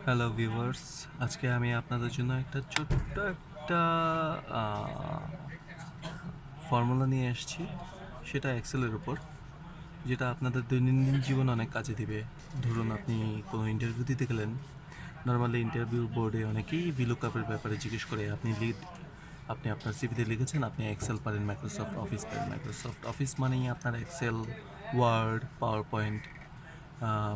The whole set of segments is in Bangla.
হ্যালো ভিউয়ার্স, আজকে আমি আপনাদের জন্য একটা ছোট্ট একটা ফর্মুলা নিয়ে এসেছি। সেটা এক্সেলের উপর, যেটা আপনাদের দৈনন্দিন জীবনে অনেক কাজে দিবে। ধরুন আপনি কোনো ইন্টারভিউ দিতে গেলেন, নর্মালি ইন্টারভিউ বোর্ডে অনেকেই ভিলুকআপের ব্যাপারে জিজ্ঞেস করে। আপনি আপনার সিভিতে লিখেছেন আপনি এক্সেল পারেন, মাইক্রোসফট অফিস পারেন। মাইক্রোসফট অফিস মানেই আপনার Excel, Word, PowerPoint.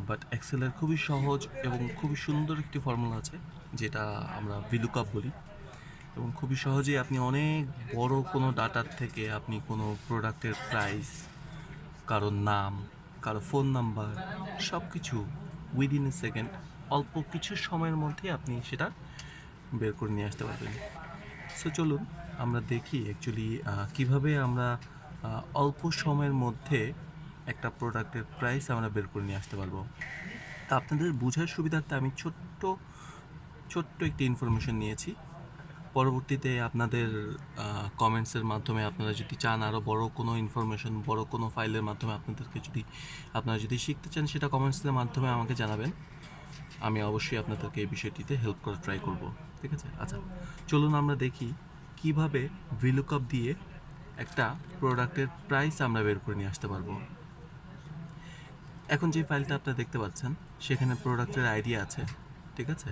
But এক্সেলের খুবই সহজ এবং খুবই সুন্দর একটি ফর্মুলা আছে, যেটা আমরা ভিলুকআপ বলি। এবং খুবই সহজেই আপনি অনেক বড় কোনো ডাটার থেকে আপনি কোনো প্রোডাক্টের প্রাইস, কারো নাম, কারো ফোন নাম্বার, সব কিছু উইদিন এ সেকেন্ড, অল্প কিছু সময়ের মধ্যে আপনি সেটা বের করে নিয়ে আসতে পারবেন। সো চলুন আমরা দেখি অ্যাকচুয়ালি কীভাবে আমরা অল্প সময়ের মধ্যে একটা প্রোডাক্টের প্রাইস আমরা বের করে নিয়ে আসতে পারবো। তা আপনাদের বোঝার সুবিধার্থে আমি ছোট্ট ছোট্ট একটি ইনফরমেশন নিয়েছি। পরবর্তীতে আপনাদের কমেন্টসের মাধ্যমে আপনারা যদি চান আরও বড় কোনো ইনফরমেশন, বড় কোনো ফাইলের মাধ্যমে আপনারা যদি শিখতে চান, সেটা কমেন্টসের মাধ্যমে আমাকে জানাবেন। আমি অবশ্যই আপনাদেরকে এই বিষয়টিতে হেল্প করার ট্রাই করব। ঠিক আছে? আচ্ছা, চলুন আমরা দেখি কিভাবে ভিলুকআপ দিয়ে একটা প্রোডাক্টের প্রাইস আমরা বের করে নিয়ে আসতে পারবো। এখন যে ফাইলটা আপনারা দেখতে পাচ্ছেন, সেখানে প্রোডাক্টের আইডি আছে। ঠিক আছে?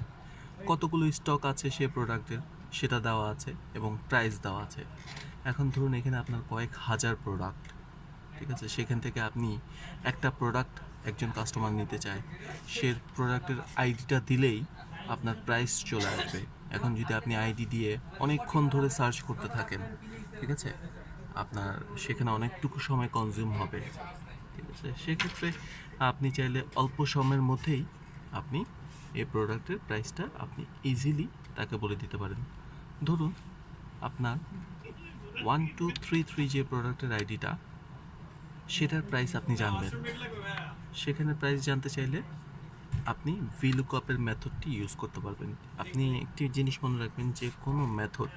কতগুলো স্টক আছে সেই প্রোডাক্টের সেটা দেওয়া আছে এবং প্রাইস দেওয়া আছে। এখন ধরুন এখানে আপনার কয়েক হাজার প্রোডাক্ট। ঠিক আছে? সেখান থেকে আপনি একটা প্রোডাক্ট একজন কাস্টমার নিতে চায়, সে প্রোডাক্টের আইডিটা দিলেই আপনার প্রাইস চলে আসবে। এখন যদি আপনি আইডি দিয়ে অনেকক্ষণ ধরে সার্চ করতে থাকেন, ঠিক আছে, আপনার সেখানে অনেকটুকু সময় কনজিউম হবে। ঠিক আছে? সেক্ষেত্রে আপনি চাইলে অল্প সময়ের মধ্যেই আপনি এই প্রোডাক্টের প্রাইসটা আপনি ইজিলি তাকে বলে দিতে পারেন। ধরুন আপনার 1233 যে প্রোডাক্টের আইডিটা, সেটার প্রাইস আপনি জানবেন। সেখানে প্রাইস জানতে চাইলে আপনি ভিলুকআপের মেথডটি ইউজ করতে পারবেন। আপনি একটি জিনিস মনে রাখবেন, যে কোনো মেথড,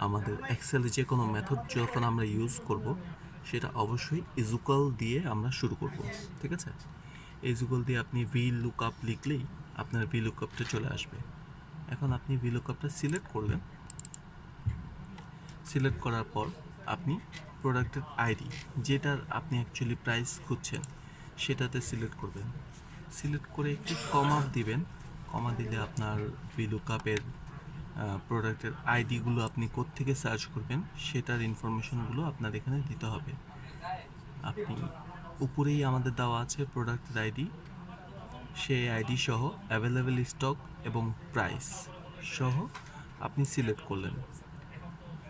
আমাদের এক্সেলে যে কোনো মেথড যখন আমরা ইউজ করব, সেটা অবশ্যই ইজুকাল দিয়ে আমরা শুরু করব। ঠিক আছে? ইজুকাল দিয়ে আপনি ভিলুকআপ লিখলেই আপনার ভিলুকআপটা চলে আসবে। এখন আপনি ভিলুকআপটা সিলেক্ট করলেন। সিলেক্ট করার পর আপনি প্রোডাক্টের আইডি, যেটার আপনি অ্যাকচুয়ালি প্রাইস খুঁজছেন, সেটাতে সিলেক্ট করবেন। সিলেক্ট করে একটি কমা দিবেন। কমা দিলে আপনার ভিলুকআপের প্রোডাক্টের আইডিগুলো আপনি কোত্থেকে সার্চ করবেন সেটার ইনফরমেশনগুলো আপনার এখানে দিতে হবে। আপনি উপরেই আমাদের দেওয়া আছে প্রোডাক্টের আইডি, সেই আইডি সহ অ্যাভেলেবেল স্টক এবং প্রাইস সহ আপনি সিলেক্ট করলেন।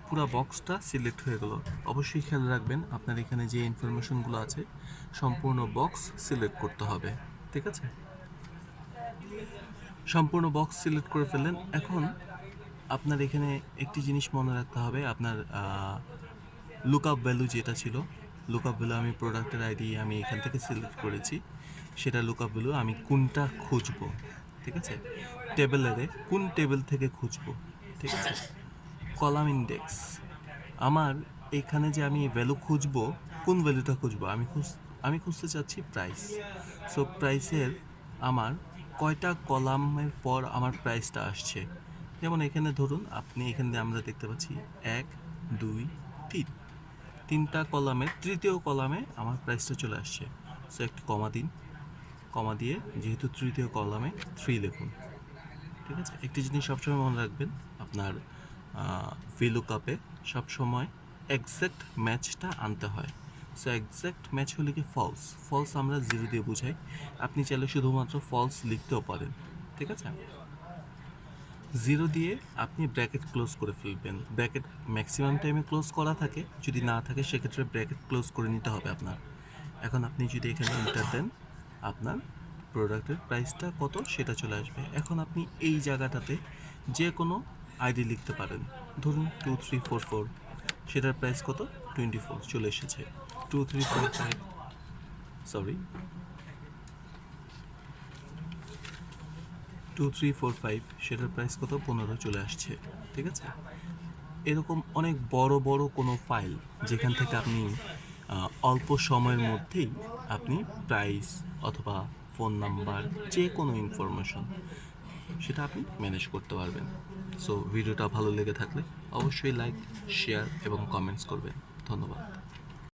পুরো বক্সটা সিলেক্ট হয়ে গেল। অবশ্যই খেয়াল রাখবেন আপনার এখানে যে ইনফরমেশনগুলো আছে সম্পূর্ণ বক্স সিলেক্ট করতে হবে। ঠিক আছে? সম্পূর্ণ বক্স সিলেক্ট করে ফেললেন। এখন আপনার এখানে একটি জিনিস মনে রাখতে হবে, আপনার লুকআপ ভ্যালু যেটা ছিল, লুকআপ ভ্যালু আমি প্রোডাক্টের আইডি আমি এখান থেকে সিলেক্ট করেছি, সেটা লুকআপ ভ্যালু আমি কোনটা খুঁজবো। ঠিক আছে? টেবিলের কোন টেবিল থেকে খুঁজবো। ঠিক আছে? কলাম ইন্ডেক্স, আমার এখানে যে আমি ভ্যালু খুঁজবো, কোন ভ্যালুটা খুঁজবো, আমি খুঁজতে চাচ্ছি প্রাইস। সো প্রাইসের আমার কয়টা কলামের পর আমার প্রাইসটা আসছে। যেমন এখানে ধরুন আপনি এখানে আমরা দেখতে পাচ্ছি 1 2 3, তিনটা কলামের তৃতীয় কলামে আমার প্রাইসটা চলে আসছে। সো একটি কমা দিন। কমা দিয়ে যেহেতু তৃতীয় কলামে 3 লিখুন। ঠিক আছে? একটি জিনিস সবসময় মনে রাখবেন, আপনার ভিলুকআপে সবসময় এক্স্যাক্ট ম্যাচটা আনতে হয়। সো এক্স্যাক্ট ম্যাচ হলে কি ফলস, ফলস আমরা 0 দিয়ে বোঝাই। আপনি চাইলে শুধুমাত্র ফলস লিখতেও পারেন। ঠিক আছে? 0 দিয়ে আপনি ব্র্যাকেট ক্লোজ করে ফেলবেন। ব্র্যাকেট ম্যাক্সিমাম টাইমে ক্লোজ করা থাকে, যদি না থাকে সেক্ষেত্রে ব্র্যাকেট ক্লোজ করে নিতে হবে আপনার। এখন আপনি যদি এখানে এন্টার দেন, আপনার প্রোডাক্টের প্রাইসটা কত সেটা চলে আসবে। এখন আপনি এই জায়গাটাতে যে কোনো আইডি লিখতে পারেন। ধরুন 2344, সেটার প্রাইস কত, 24 চলে এসেছে। 2345, সরি 2345, সেটার প্রাইস কত, 15 চলে আসছে। ঠিক আছে? এরকম অনেক বড় বড় কোনো ফাইল, যেখান থেকে আপনি অল্প সময়ের মধ্যেই আপনি প্রাইস অথবা ফোন নাম্বার, যে কোনো ইনফরমেশন সেটা আপনি ম্যানেজ করতে পারবেন। সো ভিডিওটা ভালো লেগে থাকলে অবশ্যই লাইক, শেয়ার এবং কমেন্টস করবেন। ধন্যবাদ।